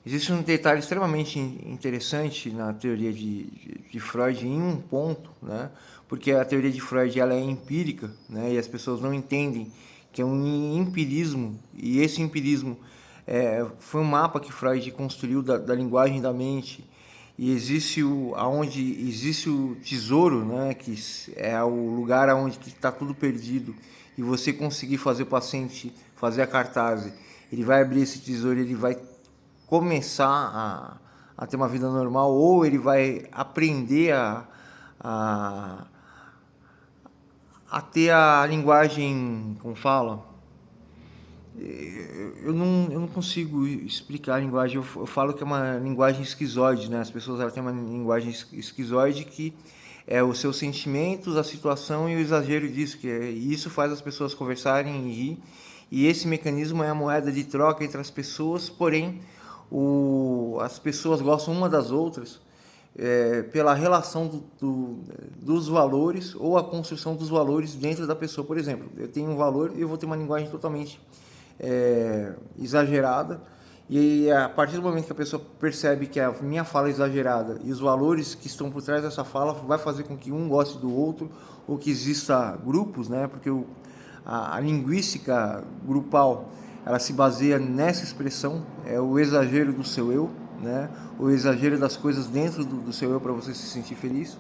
Existe um detalhe extremamente interessante na teoria de Freud em um ponto, né? Porque a teoria de Freud ela é empírica, né? E as pessoas não entendem que é um empirismo, e esse empirismo foi um mapa que Freud construiu da linguagem da mente, e existe aonde existe o tesouro, né? Que é o lugar aonde está tudo perdido, e você conseguir fazer o paciente fazer a cartaz, ele vai abrir esse tesouro, ele vai começar a ter uma vida normal, ou ele vai aprender a, a ter a linguagem, como fala, eu não consigo explicar a linguagem, eu falo que é uma linguagem esquizoide, né? As pessoas elas têm uma linguagem esquizoide que é os seus sentimentos, a situação e o exagero disso, e isso faz as pessoas conversarem e rir, e esse mecanismo é a moeda de troca entre as pessoas, porém as pessoas gostam uma das outras pela relação dos valores ou a construção dos valores dentro da pessoa. Por exemplo, eu tenho um valor e eu vou ter uma linguagem totalmente exagerada, e a partir do momento que a pessoa percebe que a minha fala é exagerada e os valores que estão por trás dessa fala vai fazer com que um goste do outro, ou que exista grupos, né? Porque a linguística grupal ela se baseia nessa expressão, é o exagero do seu eu, né? O exagero das coisas dentro do seu eu para você se sentir feliz.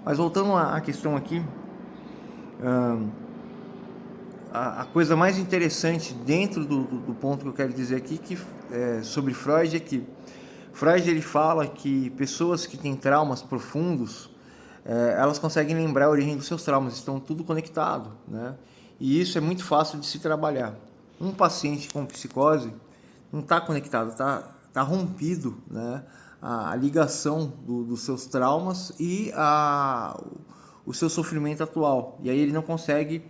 Mas voltando à questão aqui, a coisa mais interessante dentro do ponto que eu quero dizer aqui sobre Freud é que Freud ele fala que pessoas que têm traumas profundos, elas conseguem lembrar a origem dos seus traumas, estão tudo conectado, né? E isso é muito fácil de se trabalhar. Um paciente com psicose não está conectado, tá rompido, né? A ligação dos seus traumas e o seu sofrimento atual. E aí ele não consegue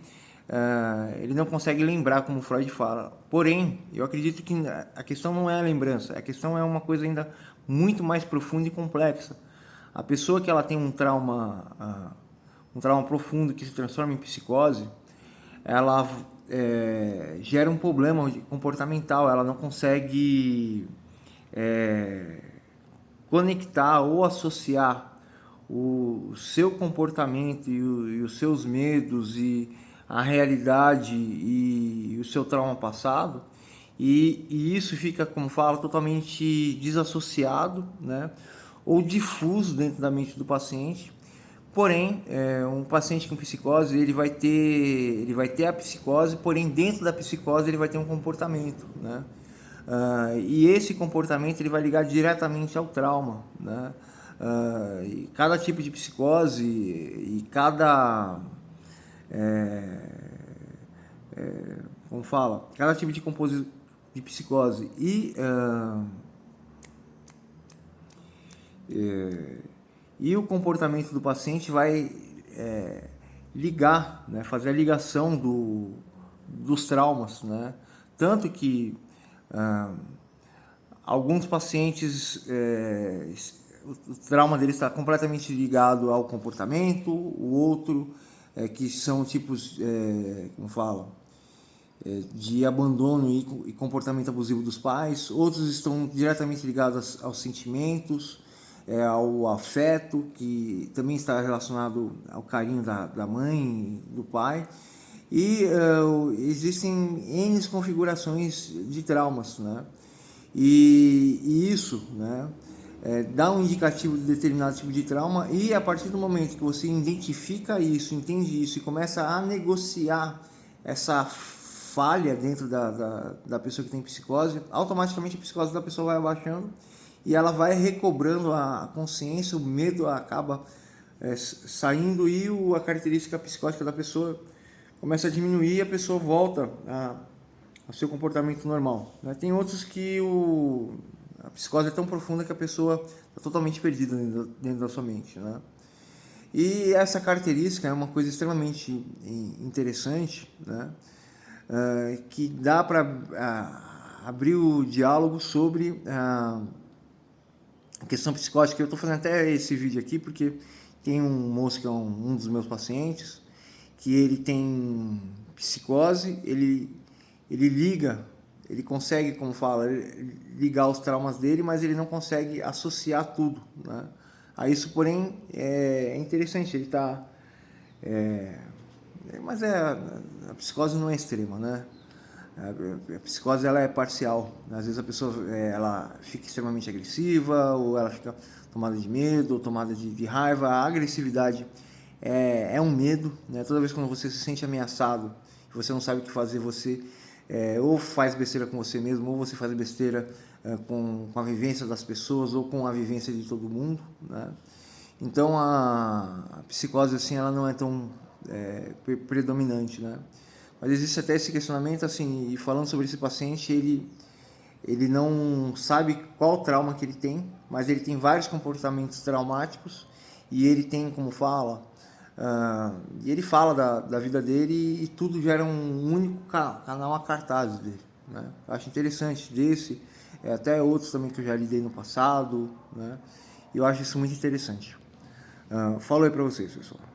lembrar, como Freud fala. Porém, eu acredito que a questão não é a lembrança, a questão é uma coisa ainda muito mais profunda e complexa. A pessoa que ela tem um trauma profundo que se transforma em psicose, ela gera um problema comportamental, ela não consegue conectar ou associar o seu comportamento e os seus medos e a realidade e o seu trauma passado, e isso fica, como fala, totalmente desassociado, né? Ou difuso dentro da mente do paciente. Porém, um paciente com psicose ele vai ter a psicose, porém dentro da psicose ele vai ter um comportamento, né? E esse comportamento ele vai ligar diretamente ao trauma, né? E cada tipo de psicose e cada como fala, cada tipo de psicose e o comportamento do paciente vai ligar, né, fazer a ligação dos traumas, né? Tanto que alguns pacientes, o trauma deles está completamente ligado ao comportamento, o outro que são tipos, como fala, de abandono e comportamento abusivo dos pais, outros estão diretamente ligados aos sentimentos, ao afeto, que também está relacionado ao carinho da mãe, do pai, e existem N configurações de traumas, né? E isso, né, dá um indicativo de determinado tipo de trauma, e a partir do momento que você identifica isso, entende isso e começa a negociar essa falha dentro da pessoa que tem psicose, automaticamente a psicose da pessoa vai abaixando e ela vai recobrando a consciência, o medo acaba saindo, e a característica psicótica da pessoa começa a diminuir e a pessoa volta ao seu comportamento normal, né? Tem outros que a psicose é tão profunda que a pessoa está totalmente perdida dentro da sua mente, né? E essa característica é uma coisa extremamente interessante, né? Que dá para abrir o diálogo sobre a questão psicótica. Eu estou fazendo até esse vídeo aqui porque tem um moço que é um dos meus pacientes, que ele tem psicose, ele liga, ele consegue, como fala, ligar os traumas dele, mas ele não consegue associar tudo, né? A isso, porém, é interessante, ele está... mas a psicose não é extrema, né? A psicose ela é parcial. Às vezes a pessoa ela fica extremamente agressiva, ou ela fica tomada de medo, ou tomada de raiva. A agressividade é um medo, né? Toda vez que você se sente ameaçado, você não sabe o que fazer, você ou faz besteira com você mesmo, ou você faz besteira com a vivência das pessoas, ou com a vivência de todo mundo, né? Então a psicose assim ela não é tão predominante, né? Mas existe até esse questionamento assim, e falando sobre esse paciente, ele não sabe qual trauma que ele tem, mas ele tem vários comportamentos traumáticos e ele tem, como fala, e ele fala da vida dele e tudo gera um único canal a cartazes dele, né? Eu acho interessante desse, até outros também que eu já lidei no passado, né? E eu acho isso muito interessante. Falo aí para vocês, pessoal.